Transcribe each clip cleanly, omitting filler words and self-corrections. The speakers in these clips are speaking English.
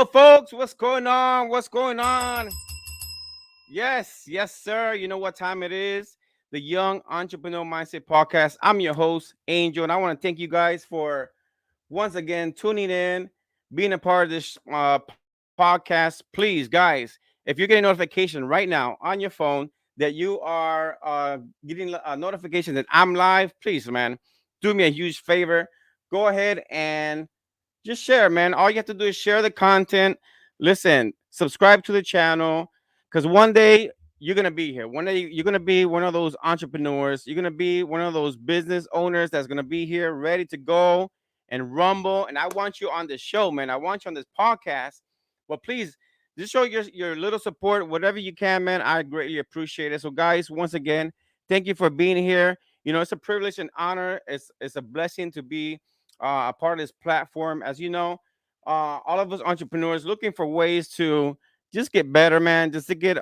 Hello, folks. What's going on? What's going on? Yes, yes, sir. You know what time it is? The Young Entrepreneur Mindset Podcast. I'm your host, Angel, and I want to thank you guys for once again tuning in, being a part of this podcast. Please, guys, if you're getting notification right now on your phone that you are getting a notification that I'm live, please, man, do me a huge favor. Go ahead and just share, man. All you have to do is share the content. Listen, subscribe to the channel because one day you're gonna be here. One day you're gonna be one of those entrepreneurs. You're gonna be one of those business owners that's gonna be here ready to go and rumble. And I want you on the show, man. I want you on this podcast. But please just show your little support, whatever you can, man. I greatly appreciate it. So, guys, once again, thank you for being here. You know, it's a privilege and honor. It's a blessing to be a part of this platform. As you know, all of us entrepreneurs looking for ways to just get better, man, just to get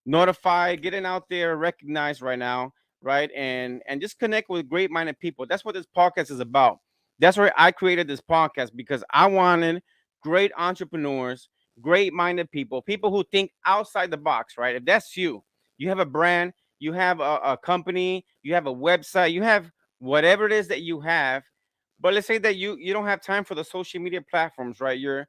notified, getting out there, recognized right now, right, and just connect with great-minded people. That's what this podcast is about. That's why I created this podcast because I wanted great entrepreneurs, great-minded people, people who think outside the box, right? If that's you, you have a brand, you have a company, you have a website, you have whatever it is that you have, but let's say that you don't have time for the social media platforms, right? You're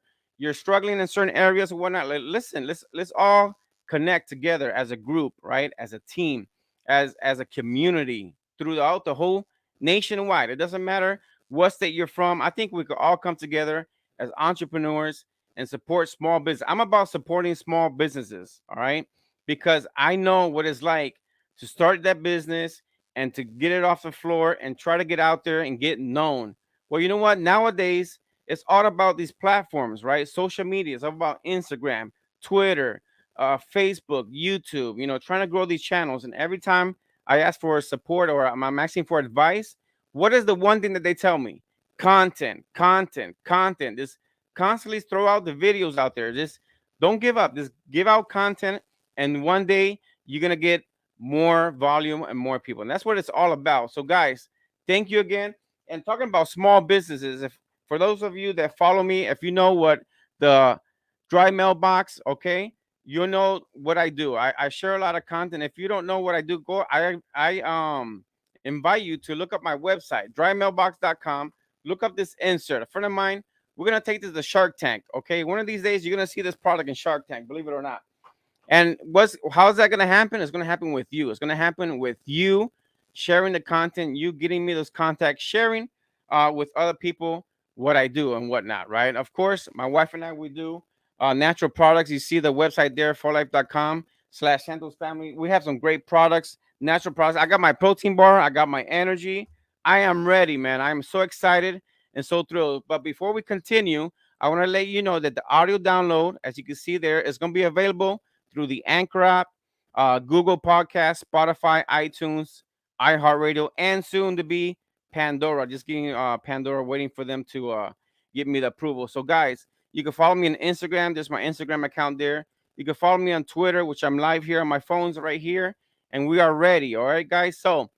struggling in certain areas or whatnot. Listen, let's all connect together as a group, right? As a team, as a community throughout the whole nationwide. It doesn't matter what state you're from. I think we could all come together as entrepreneurs and support small business. I'm about supporting small businesses, all right? Because I know what it's like to start that business and to get it off the floor and try to get out there and get known. Well, you know what? Nowadays, it's all about these platforms, right? Social media. It's all about Instagram, Twitter, Facebook, YouTube. You know, trying to grow these channels. And every time I ask for support or I'm asking for advice, what is the one thing that they tell me? Content, content, content. Just constantly throw out the videos out there. Just don't give up. Just give out content, and one day you're gonna get more volume and more people. And that's what it's all about. So, guys, thank you again. And talking about small businesses, if for those of you that follow me, if you know what the dry mailbox, okay, you know what I do. I share a lot of content. If you don't know what I do, go I invite you to look up my website, drymailbox.com. Look up this insert. A friend of mine, we're gonna take this to Shark Tank. Okay. One of these days you're gonna see this product in Shark Tank, believe it or not. And how's that gonna happen? It's gonna happen with you. It's gonna happen with you sharing the content, you getting me those contacts, sharing with other people what I do and whatnot, right? Of course, my wife and I, we do natural products. You see the website there, forlife.com/Santos Family. We have some great products, natural products. I got my protein bar, I got my energy. I am ready, man. I am so excited and so thrilled. But before we continue, I want to let you know that the audio download, as you can see there, is going to be available through the Anchor app, Google Podcast, Spotify, iTunes, iHeartRadio, and soon to be Pandora. Just getting Pandora, waiting for them to give me the approval. So, guys, you can follow me on Instagram. There's my Instagram account there. You can follow me on Twitter, which I'm live here on my phones right here. And we are ready. All right, guys. So,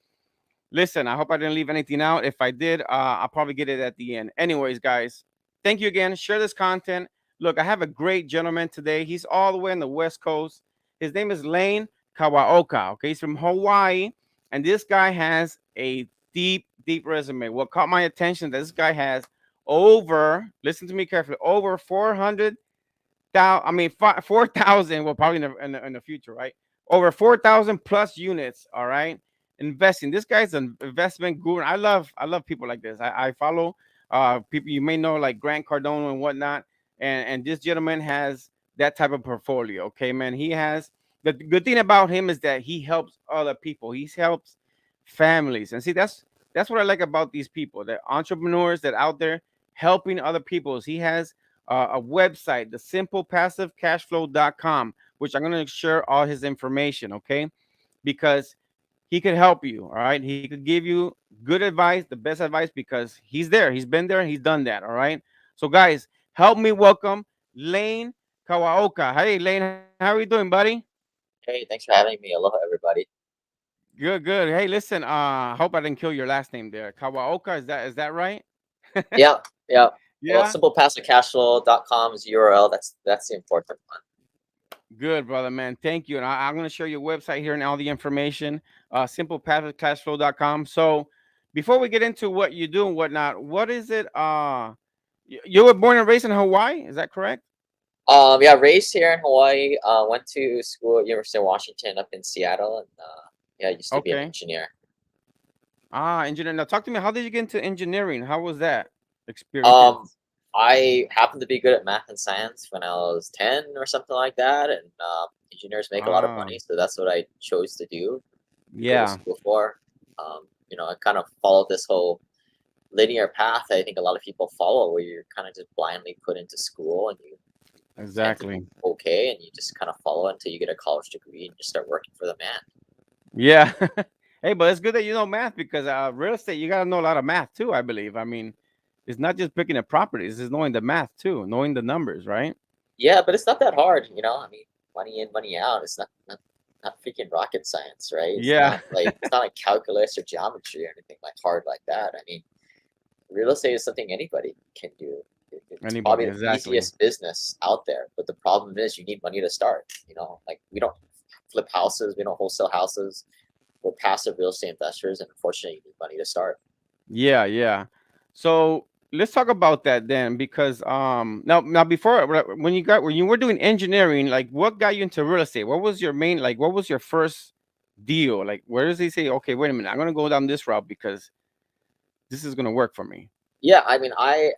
listen, I hope I didn't leave anything out. If I did, I'll probably get it at the end. Anyways, guys, thank you again. Share this content. Look, I have a great gentleman today. He's all the way on the West Coast. His name is Lane Kawaoka. Okay, he's from Hawaii, and this guy has a deep, deep resume. What caught my attention that this guy has over, listen to me carefully, over 400,000. I mean, 4,000. Well, probably in the future, right? Over 4,000 plus units. All right, investing. This guy's an investment guru. I love people like this. I follow people you may know like Grant Cardone and whatnot. And this gentleman has that type of portfolio. Okay, man. He has the good thing about him is that he helps other people. He helps families. And see, that's what I like about these people, the entrepreneurs that out there helping other people. He has a website, the simplepassivecashflow.com, which I'm going to share all his information, okay? Because he could help you, all right? He could give you good advice, the best advice, because he's there. He's been there. He's done that, all right? So, guys, help me welcome Lane Kawaoka. Hey, Lane, how are you doing, buddy? Hey, thanks for having me. Aloha, everybody. Good, good. Hey, listen, hope I didn't kill your last name there. Kawaoka, is that right? Yeah, yeah. Well, Yeah. simplepassivecashflow.com is the URL. That's the important one. Good, brother, man. Thank you. And I'm going to share your website here and all the information, simplepassivecashflow.com. So before we get into what you do and whatnot, what is it? You were born and raised in Hawaii. Is that correct? Yeah, raised here in Hawaii. Went to school at University of Washington up in Seattle, and yeah, used to be an Okay. engineer. Engineer. Now talk to me. How did you get into engineering? How was that Um, experience? I happened to be good at math and science when I was 10 or something like that, and engineers make a lot of Ah, money, so that's what I chose to do, go to yeah, school for. I kind of followed this whole linear path I think a lot of people follow, where you're kind of just blindly put into school and you tend to do exactly. okay, and you just kind of follow it until you get a college degree and just start working for the man. Yeah. Hey, but it's good that you know math because real estate, you got to know a lot of math too, I believe. I mean, it's not just picking the properties, it's knowing the math too, knowing the numbers, right? Yeah, but it's not that hard. I mean, money in, money out. It's not freaking rocket science, right? Yeah. It's not like calculus or geometry or anything like hard like that. I mean, real estate is something anybody can do. It's Anybody, probably the exactly. easiest business out there, but the problem is you need money to start. Like we don't flip houses, we don't wholesale houses. We're passive real estate investors, and unfortunately, you need money to start. Yeah, yeah. So let's talk about that then, because now before when you were doing engineering, like what got you into real estate? What was your main like? What was your first deal? Like, where does he say, okay, wait a minute, I'm gonna go down this route because this is gonna work for me? Yeah, I mean, I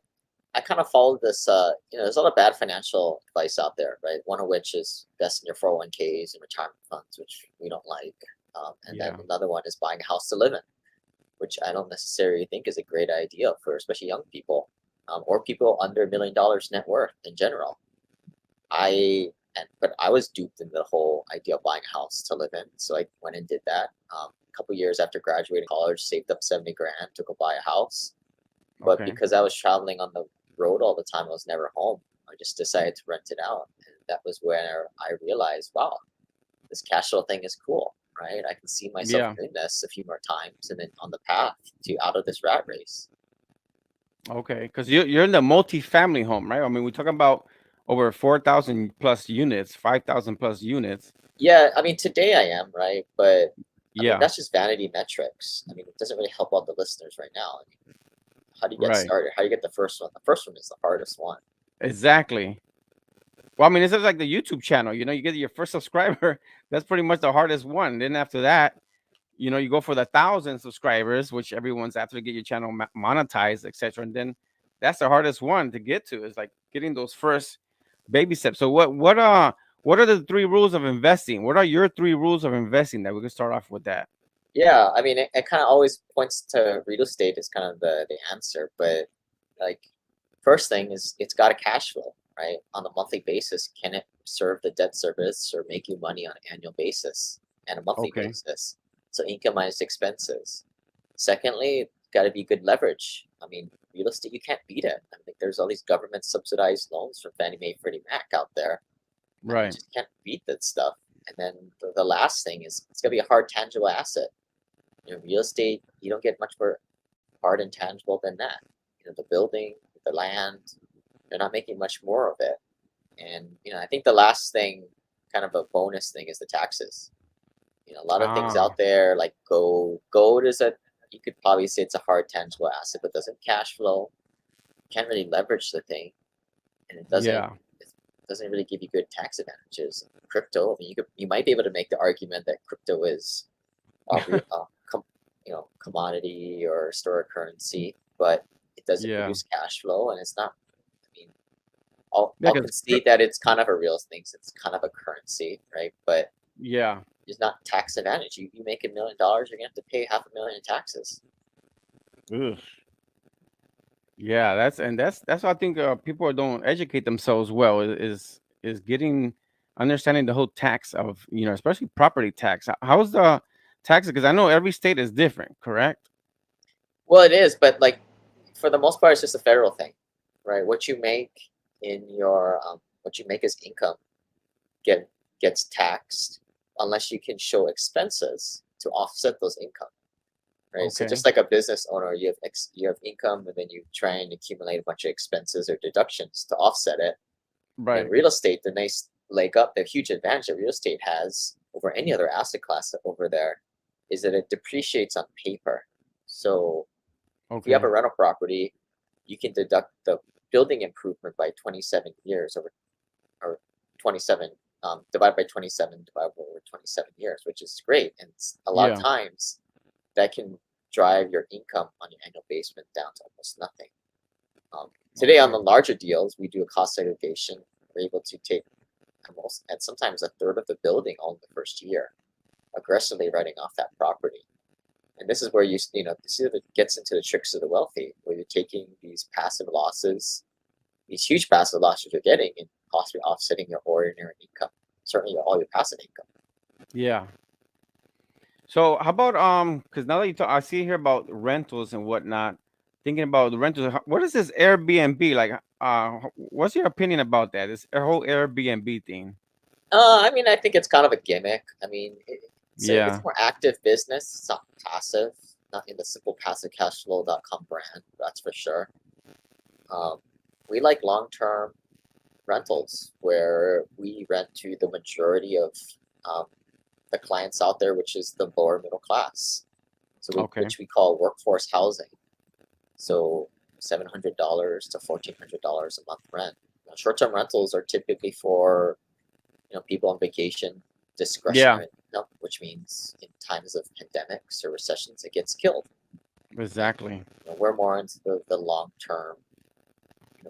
kind of followed this. There's a lot of bad financial advice out there, right? One of which is invest in your 401ks and retirement funds, which we don't like. And then Yeah. another one is buying a house to live in, which I don't necessarily think is a great idea for especially young people, or people under $1 million net worth in general. But I was duped into the whole idea of buying a house to live in, so I went and did that. A couple years after graduating college, saved up 70 grand to go buy a house. But Okay. because I was traveling on the road all the time, I was never home. I just decided to rent it out, and that was where I realized, wow, this cash flow thing is cool, right? I can see myself Yeah. doing this a few more times, and then on the path to out of this rat race. Okay. Because you're in the multi-family home, right? I mean, we talk about over 4,000 plus units, 5,000 plus units. Yeah, I mean, today I am, right? But I mean, Yeah. that's just vanity metrics. I mean, it doesn't really help out the listeners right now. I mean, how do you get Right. started? How do you get the first one? The first one is the hardest one. Exactly. Well, I mean, it's just like the YouTube channel. You get your first subscriber. That's pretty much the hardest one. Then after that, you go for the 1,000 subscribers, which everyone's after to get your channel monetized, etc. And then that's the hardest one to get to. Is like getting those first baby steps. So what are the three rules of investing? What are your three rules of investing that we can start off with that? Yeah, I mean, it kind of always points to real estate as kind of the answer, but like, first thing is it's got a cash flow, right? On a monthly basis, can it serve the debt service or make you money on an annual basis and a monthly Okay. basis? So income minus expenses. Secondly, got to be good leverage. I mean, real estate, you can't beat it. I think there's all these government subsidized loans from Fannie Mae, Freddie Mac out there, and you Right. just can't beat that stuff. And then the last thing is it's got to be a hard, tangible asset. Real estate, you don't get much more hard and tangible than that. The building, the land, they're not making much more of it. And I think the last thing, kind of a bonus thing, is the taxes. A lot of things Ah, out there like gold is a, you could probably say it's a hard tangible asset, but doesn't cash flow. Can't really leverage the thing, and yeah. it doesn't really give you good tax advantages. Crypto, I mean, you might be able to make the argument that crypto is commodity or store of currency, but it doesn't Yeah. produce cash flow, and it's not. I mean, I'll Yeah, I'll 'cause concede that it's kind of a real thing. So it's kind of a currency, right? But yeah. it's not tax advantage. You make $1 million, you're gonna have to pay half a million in taxes. Ugh. Yeah, that's why I think people don't educate themselves well is getting understanding the whole tax of especially property tax. How's the tax? Because I know every state is different, correct? Well, it is, but like for the most part, it's just a federal thing, right? What you make as income get gets taxed unless you can show expenses to offset those income. right? So Okay. just like a business owner, you have income, and then you try and accumulate a bunch of expenses or deductions to offset it. In Right. real estate, the nice leg up, the huge advantage that real estate has over any other asset class over there is that it depreciates on paper. So if you have Okay. a rental property, you can deduct the building improvement by 27 years over, or 27 divided by 27 divided over 27 years, which is great. And a lot of Yeah. times that can drive your income on your annual basement down to almost nothing. Today on Okay. the larger deals, we do a cost segregation. We're able to take almost and sometimes a third of the building all in the first year, aggressively writing off that property. And this is where this is it gets into the tricks of the wealthy, where you're taking these passive losses, these huge passive losses you're getting, and possibly offsetting your ordinary income, certainly all your passive income. Yeah. So how about because now that you talk, I see here about rentals and whatnot. Thinking about the rentals, what is this Airbnb like? What's your opinion about that? This whole Airbnb thing. I mean, I think it's kind of a gimmick. I mean, it's Yeah. more active business. It's not passive, not in the simple passive cashflow.com brand, that's for sure. Um, we like long term rentals where we rent to the majority of um, the clients out there, which is the lower middle class. Okay. Which we call workforce housing. So $700 to $1,400 a month rent. Short-term rentals are typically for people on vacation, Yeah. discretionary income, which means in times of pandemics or recessions, it gets killed. And Exactly. we're more into the long-term,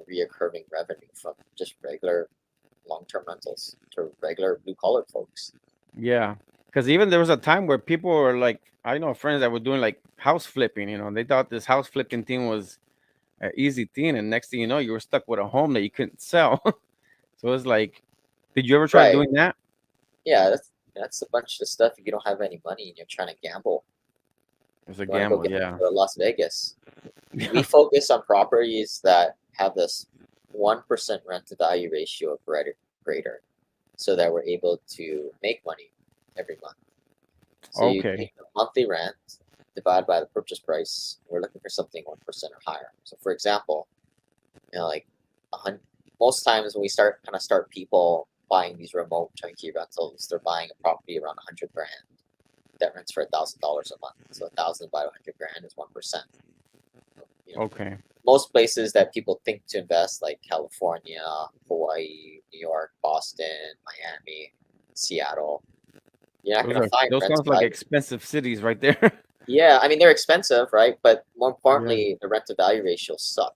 reoccurring revenue from just regular long-term rentals to regular blue-collar folks. Yeah. Because even there was a time where people were like, I know friends that were doing like house flipping. They thought this house flipping thing was an easy thing, and next thing you know, you were stuck with a home that you couldn't sell. So it's like, did you ever try Right. doing that? Yeah, that's a bunch of stuff. If you don't have any money and you're trying to gamble, It's a you want to go gamble. get Yeah. to Las Vegas. We Yeah. focus on properties that have this 1% rent to value ratio of greater, so that we're able to make money every month. So you Okay. take the monthly rent, divide by the purchase price. We're looking for something 1% or higher. So for example, like most times when we start people buying these remote turnkey rentals, they're buying a property around 100 grand that rents for $1,000 a month. So 1,000 by 100 grand is 1%. You know, Okay. most places that people think to invest, like California, Hawaii, New York, Boston, Miami, Seattle, you're not Those going to are find those rent to sounds like value. expensive cities right there. Yeah, I mean they're expensive, right? But more Yeah. importantly, the rent to value ratios suck.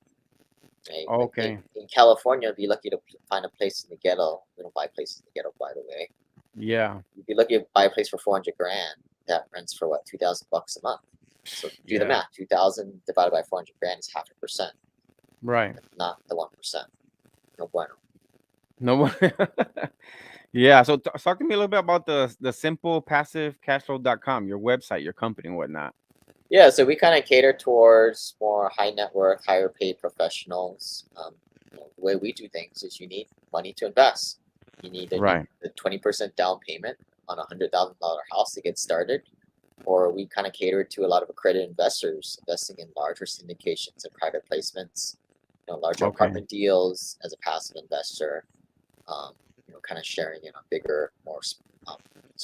Right? Like Okay. in California, you'd be lucky to find a place in the ghetto. We don't buy places in the ghetto, by the way. Yeah. You'd be lucky to buy a place for 400 grand that rents for what, 2,000 bucks a month. So do the Yeah. math. 2,000 divided by 400 grand is 0.5%, Right. not the 1%. No bueno. No one. Yeah. So talk to me a little bit about the simple passive cashflow.com, your website, your company, and whatnot. Yeah, so we kind of cater towards more high net worth, higher paid professionals. The way we do things is you need money to invest. You need Right. the 20% down payment on a $100,000 house to get started, or we kind of cater to a lot of accredited investors investing in larger syndications and private placements, larger Okay. apartment deals as a passive investor, kind of sharing in on bigger, more um,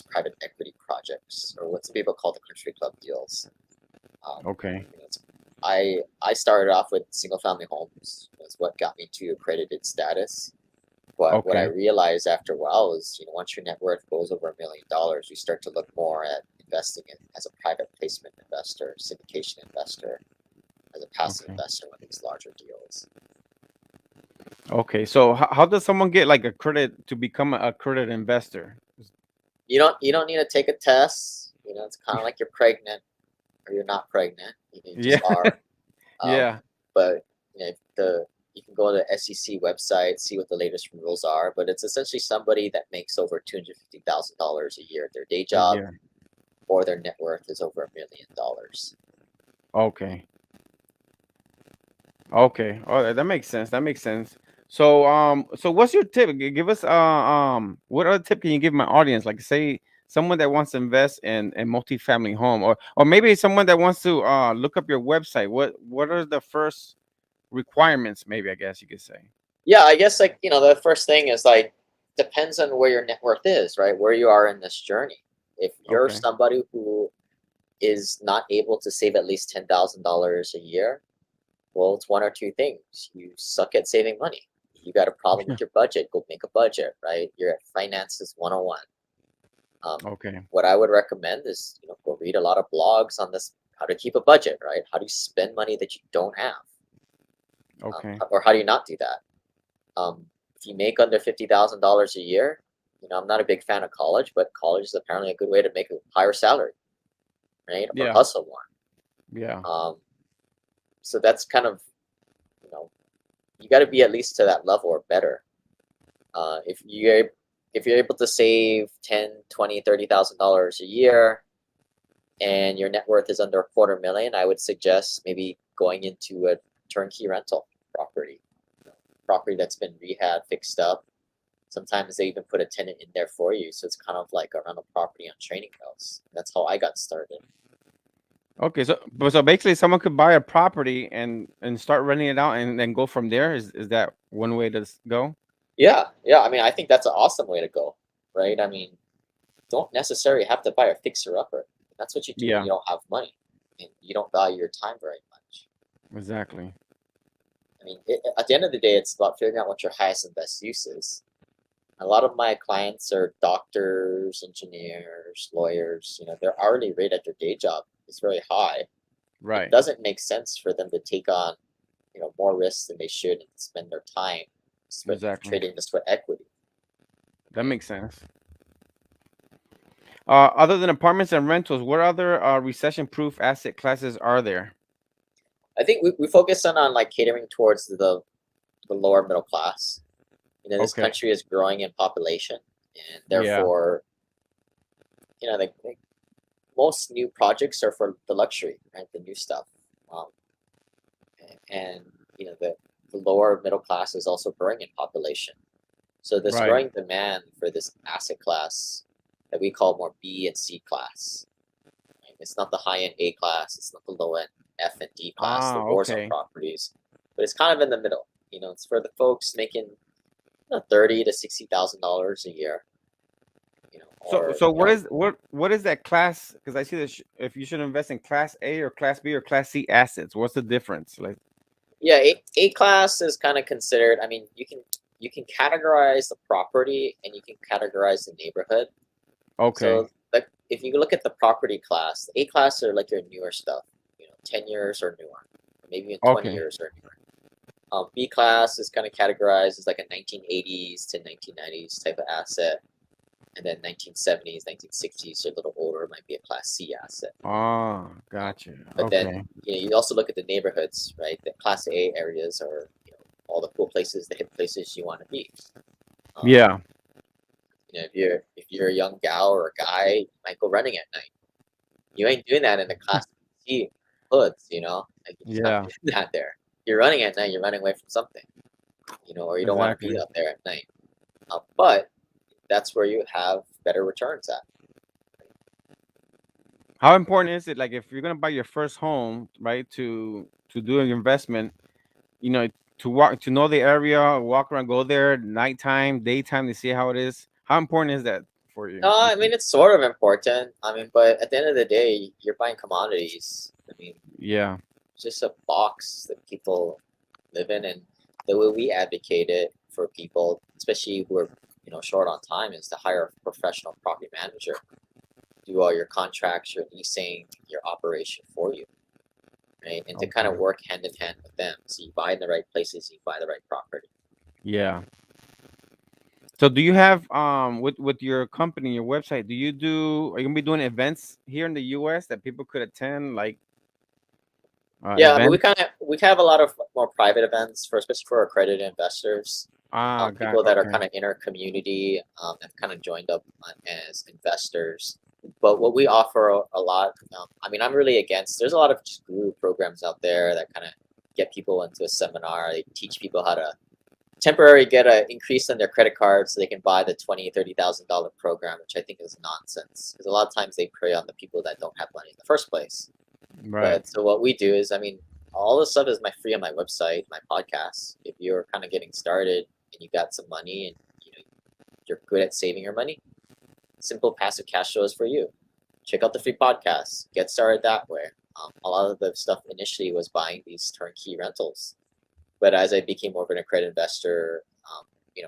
private equity projects, or what some people call the country club deals. Um, Okay. you know, I started off with single family homes. Was what got me to accredited status. But what I Okay. realized after a while is, once your net worth goes over $1 million, you start to look more at investing in as a private placement investor, syndication investor, as a passive Okay. investor with these larger deals. Okay. So how does someone get like a credit to become a credit investor? You don't need to take a test. It's kind of like you're pregnant or you're not pregnant. You Yeah. just are. Um, Yeah. but you can go to the SEC website, see what the latest rules are. But it's essentially somebody that makes over $250,000 a year at their day A job, year. or their net worth is over $1 million. Okay. Okay. Oh, that makes sense. That makes sense. So what's your tip? Give us what other tip can you give my audience? Like, say someone that wants to invest in a multifamily home, or maybe someone that wants to look up your website, what are the first requirements? Maybe I guess you could say. Yeah, I guess like the first thing is like depends on where your net worth is, right? Where you are in this journey. If you're Okay. somebody who is not able to save at least $10,000 a year, well, it's one or two things. You suck at saving money. You got a problem with your budget, go make a budget, right? You're at finances 101. Okay. What I would recommend is, go read a lot of blogs on this, how to keep a budget, right? How do you spend money that you don't have? Okay. Or how do you not do that? If you make under $50,000 a year, I'm not a big fan of college, but college is apparently a good way to make a higher salary, right? Or Yeah. hustle more. Yeah. So that's kind of, you know, you got to be at least to that level or better. If you're able to save 10, 20, $30,000 a year, and your net worth is under $250,000, I would suggest maybe going into a turnkey rental property, property that's been rehab, fixed up. Sometimes they even put a tenant in there for you, so it's kind of like a rental property on training house. That's how I got started. Okay. So basically, someone could buy a property and start renting it out and then go from there. Is that one way to go? Yeah, yeah. I mean, I think that's an awesome way to go, right? I mean, don't necessarily have to buy a fixer upper. That's what you do when Yeah. you don't have money and you don't value your time very much. Exactly. I mean, at the end of the day, it's about figuring out what your highest and best use is. A lot of my clients are doctors, engineers, lawyers. Their hourly rate at their day job is very high. It Right. doesn't make sense for them to take on, more risks than they should and spend their time Exactly. trading this for equity. That Right? makes sense. Other than apartments and rentals, what other recession-proof asset classes are there? I think we focus on like catering towards the lower middle class. This Okay. country is growing in population, and Yeah. therefore, most new projects are for the luxury, right? The new stuff, um, and the lower middle class is also growing in population. So this Right. growing demand for this asset class that we call more B and C class. Right? It's not the high end A class. It's not the low end F and D class, the Ah. war zone Okay. properties, but it's kind of in the middle. It's for the folks making $30,000 to $60,000 a year. So Or so what is that class? Because I see that if you should invest in Class A or Class B or Class C assets, what's the difference? Like. yeah, A class is kind of considered. I mean, you can categorize the property and you can categorize the neighborhood. Okay. So like if you look at the property class, the A class are like your newer stuff, 10 years or newer, or maybe even 20 Okay. years or newer. B class is kind of categorized as like a 1980s to 1990s type of asset. And then 1970s, 1960s, or a little older might be a Class C asset. Ah, Um, gotcha. but then Okay. you also look at the neighborhoods, right? The Class A areas are all the cool places, the hip places you want to be. Um, Yeah. if you're a young gal or a guy, you might go running at night. You ain't doing that in the Class C hoods, Like you're just not Yeah. doing that there. You're running at night. You're running away from something, or you don't want to be Exactly. out there at night. But that's where you have better returns at. How important is it, like, if you're gonna buy your first home, right, to do an investment, you know, to know the area, walk around, go there nighttime, daytime to see how it is? How important is that for you? No, You I mean think? it's sort of important. I mean, but at the end of the day, you're buying commodities. I mean, Yeah. it's just a box that people live in, and the way we advocate it for people, especially who are short on time, is to hire a professional property manager, do all your contracts, your leasing, your operation for you, right? And to kind Okay. of work hand in hand with them, so you buy in the right places, you buy the right property. Yeah. So do you have with your company, your website, are you gonna be doing events here in the US that people could attend, like Yeah, but we events? kind of we have a lot of more private events for especially for accredited investors, Ah, got people that are okay. kind of inner community, have kind of joined up as investors. But what we offer a lot, I mean, I'm really against. There's a lot of just guru programs out there that kind of get people into a seminar. They teach people how to temporarily get an increase in their credit card so they can buy the $20,000-$30,000 program, which I think is nonsense because a lot of times they prey on the people that don't have money in the first place. Right. But so what we do is, I mean, all this stuff is free on my website, my podcast. If you're kind of getting started and you got some money and you're good at saving your money, simple passive cash flow is for you. Check out the free podcast. Get started that way. A lot of the stuff initially was buying these turnkey rentals, but as I became more of an accredited investor,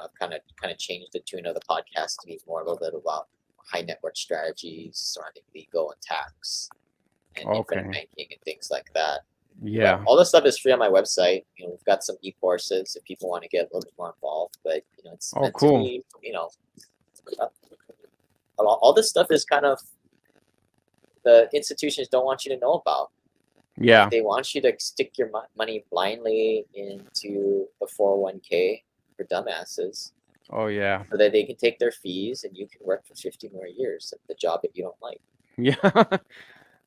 I've kind of changed the tune of the podcast to be more a little bit about high net worth strategies surrounding legal and tax and infinite Okay. banking and things like that. But Yeah. all this stuff is free on my website. We've got some e-courses if people want to get a little bit more involved. But it's Oh, meant to cool. be. All this stuff is kind of the institutions don't want you to know about. Yeah. They want you to stick your money blindly into the 401k for dumbasses, Oh, yeah. so that they can take their fees and you can work for 50 more years at the job that you don't like. Yeah.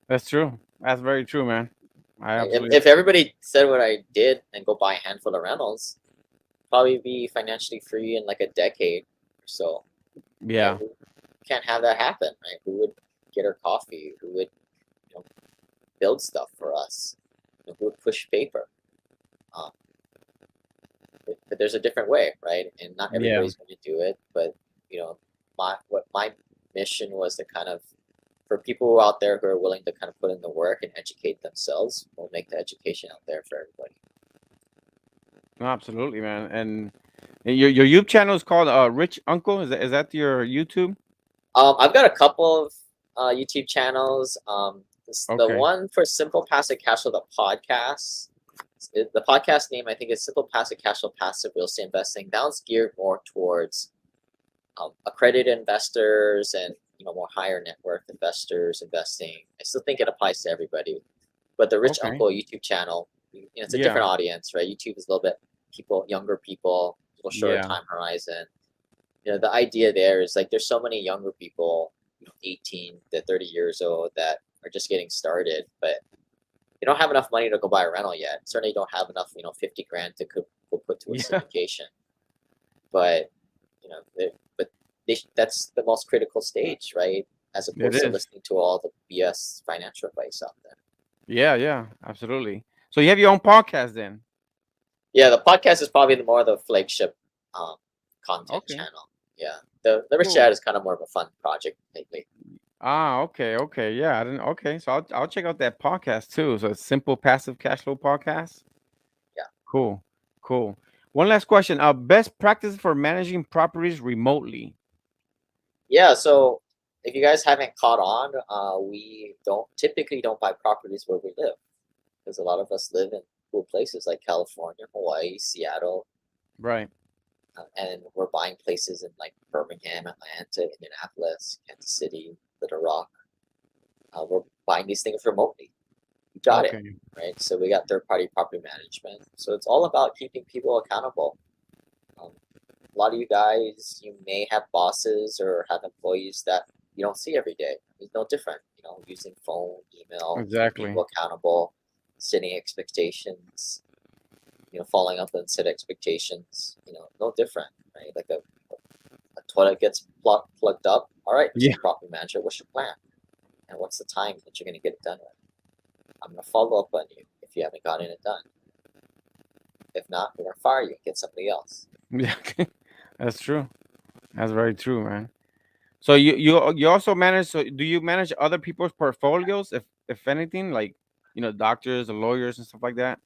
That's true. That's very true, man. I Right? If, absolutely. if everybody said what I did and go buy a handful of rentals, probably be financially free in like a decade or so. Right? Yeah. We can't have that happen, right? Who would get our coffee? Who would you know, build stuff for us? Who would push paper? Um, but there's a different way, right? And not Yeah. everybody's going to do it. But my mission was to kind of, for people out there who are willing to kind of put in the work and educate themselves, we'll make the education out there for everybody. No, absolutely, man. And your YouTube channel is called Rich Uncle. Is that your YouTube? I've got a couple of YouTube channels. The Okay. one for Simple Passive Cash Flow, the podcast. The podcast name I think is Simple Passive Cash Flow Passive Real Estate Investing. That one's geared more towards accredited investors and more higher net worth investors investing. I still think it applies to everybody, but the Rich Okay. Uncle YouTube channel, it's a Yeah. different audience, right? YouTube is a little bit younger people, a little shorter Yeah. time horizon. The idea there is like there's so many younger people, 18 to 30 years old, that are just getting started, but they don't have enough money to go buy a rental yet. Certainly don't have enough, 50 grand to go put to a Yeah. syndication. But but that's the most critical stage, right? As It opposed to is. listening to all the BS financial advice out there. Yeah. Yeah. Absolutely. So you have your own podcast then? Yeah, the podcast is probably more the flagship um, content Okay. channel. Yeah, the Rich Cool. Dad is kind of more of a fun project lately. Ah. Okay. Okay. Yeah. I didn't. Okay. So I'll check out that podcast too. So it's Simple Passive Cash Flow Podcast. Yeah. Cool. Cool. One last question. Best practice for managing properties remotely. Yeah, so if you guys haven't caught on, we don't buy properties where we live, because a lot of us live in cool places like California, Hawaii, Seattle, Right. and we're buying places in like Birmingham, Atlanta, Indianapolis, Kansas City, Little Rock. We're buying these things remotely. We got it, Okay. right? So we got third-party property management. So it's all about keeping people accountable. Um, a lot of you guys, you may have bosses or have employees that you don't see every day. It's no different, using phone, email, keeping Exactly. people accountable, setting expectations, following up on set expectations, no different, right? Like a toilet gets plugged up. All right, Yeah. Mr. Property Manager, what's your plan? And what's the time that you're going to get it done with? I'm going to follow up on you if you haven't gotten it done. If not, we're going to fire you and get somebody else. Yeah. That's true. That's very true, man. So you also manage. So do you manage other people's portfolios, if anything, like doctors or lawyers and stuff like that?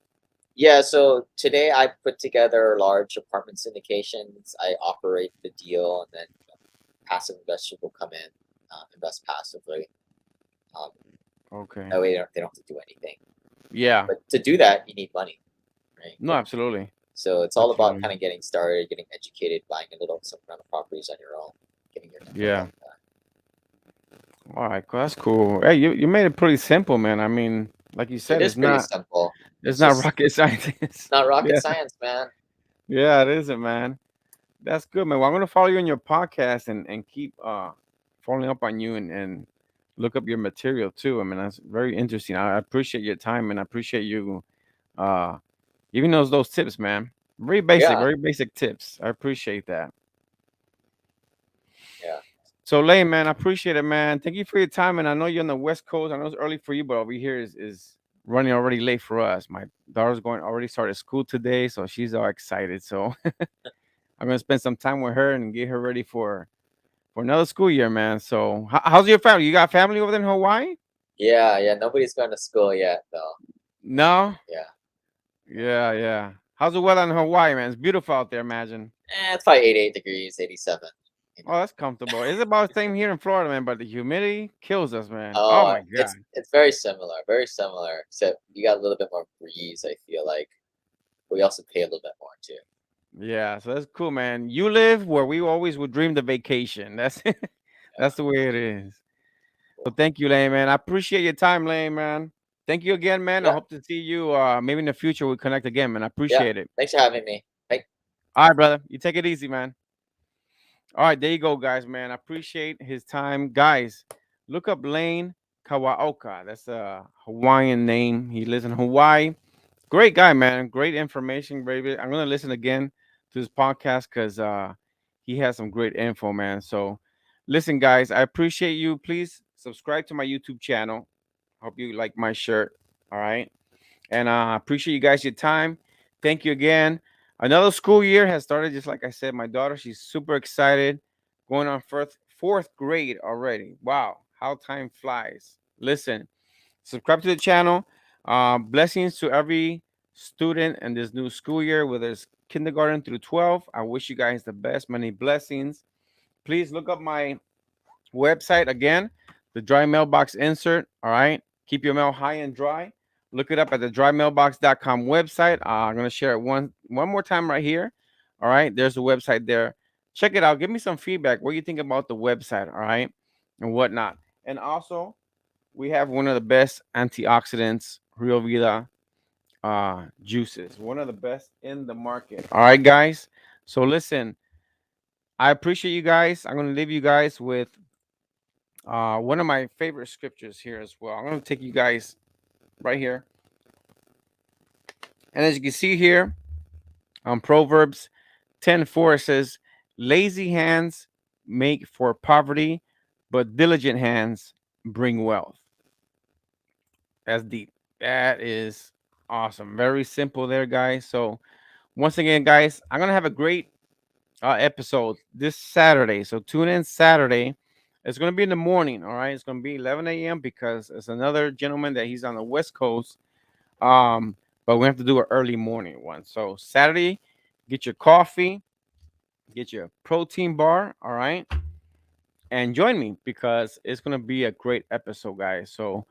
Yeah, so today I put together large apartment syndications. I operate the deal, and then passive investors will come in, invest passively. Um, Okay. that way they don't have to do anything. Yeah. But to do that, you need money, right? No, absolutely. So it's all about Absolutely. kind of getting started, getting educated, buying some rental properties on your own, getting your network Yeah. out there. All right. Cool. That's cool. Hey, you made it pretty simple, man. I mean, like you It said, is pretty simple. it's It's not just rocket science. not rocket Yeah. science, man. Yeah, it isn't, man. That's good, man. Well, I'm gonna follow you on your podcast and keep following up on you and look up your material too. I mean, that's very interesting. I appreciate your time and I appreciate you uh giving us those tips, man. Yeah, very basic tips. I appreciate that. yeah, So, Lane, man, I appreciate it, man. Thank you for your time. And I know you're on the West Coast. I know it's early for you, but over here is running already late for us. My daughter's going already started school today, so she's all excited. So I'm gonna spend some time with her and get her ready for another school year, man. So how's your family? You got family over there in Hawaii? yeah, yeah. Nobody's going to school yet, though. No. Yeah, Yeah, yeah. How's the weather in Hawaii, man? It's beautiful out there. Imagine. it's probably 88 degrees, 87. You Oh, know. that's comfortable. It's about the same here in Florida, man. But the humidity kills us, man. Oh Oh, my god. it's very similar, very similar. Except you got a little bit more breeze. I feel like we also pay a little bit more too. Yeah, so that's cool, man. You live where we always would dream the vacation. That's Yeah, that's the way it is. So cool. thank you, Lane, man. I appreciate your time, Lane, man. Thank you again, man. I Yeah, hope to see you maybe in the future we connect again, man. I yeah. appreciate it. Thanks for having me. Bye. All right, brother. You take it easy, man. All right, there you go, guys, man. I appreciate his time. Guys, look up Lane Kawaoka. That's a Hawaiian name. He lives in Hawaii. Great guy, man. Great information, baby. I'm gonna listen again to this podcast because he has some great info, man. So listen, guys, I appreciate you. Please subscribe to my YouTube channel. Hope you like my shirt. All right. And I appreciate you guys your time. Thank you again. Another school year has started, just like I said. My daughter, she's super excited, going on fourth grade already. Wow, how time flies. Listen, subscribe to the channel. Blessings to every student in this new school year, whether it's kindergarten through 12. I wish you guys the best. Many blessings. Please look up my website again, the dry mailbox insert. All right. Keep your mail high and dry. Look it up at the drymailbox.com website. I'm going to share it one more time right here. All right. There's a website there. Check it out. Give me some feedback. What do you think about the website? All right. And whatnot. And also, we have one of the best antioxidants, Real Vida juices. One of the best in the market. All right, guys. So listen, I appreciate you guys. I'm going to leave you guys with one of my favorite scriptures here as well. I'm going to take you guys right here. And as you can see here on Proverbs 10:4, it says, lazy hands make for poverty, but diligent hands bring wealth. That's deep. That is awesome. Very simple there, guys. So, once again, guys, I'm going to have a great episode this Saturday. So, tune in Saturday. It's going to be in the morning. All right. It's going to be 11 a.m. because it's another gentleman that he's on the West Coast. But we have to do an early morning one. So Saturday, get your coffee, get your protein bar, all right, and join me because it's gonna be a great episode, guys. So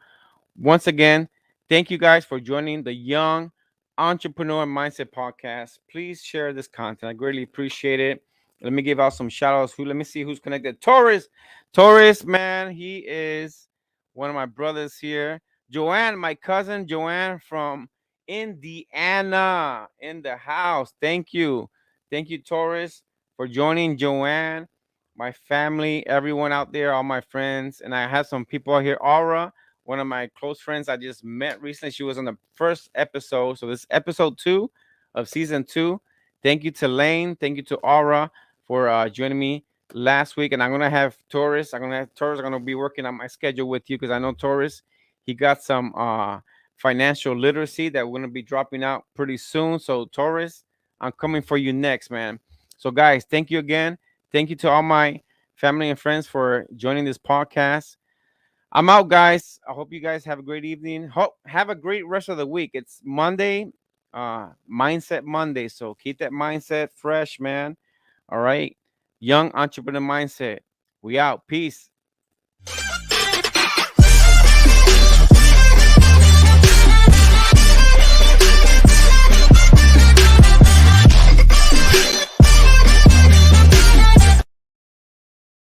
once again, thank you guys for joining the Young Entrepreneur Mindset Podcast. Please share this content. I greatly appreciate it. Let me give out some shout outs. Let me see who's connected. Taurus, man, he is one of my brothers here. Joanne, my cousin Joanne from Indiana in the house. Thank you. Thank you, Taurus, for joining Joanne, my family, everyone out there, all my friends. And I have some people out here. Aura, one of my close friends I just met recently. She was on the first episode. So this is episode 2 of season 2. Thank you to Lane. Thank you to Aura for joining me last week. And I'm gonna have Taurus. I'm gonna be working on my schedule with you because I know Taurus. He got some financial literacy that we're gonna be dropping out pretty soon. So Taurus, I'm coming for you next, man. So guys, thank you again. Thank you to all my family and friends for joining this podcast. I'm out, guys. I hope you guys have a great evening. Have a great rest of the week. It's Monday, Mindset Monday. So keep that mindset fresh, man. All right. Young entrepreneur mindset. We out. Peace.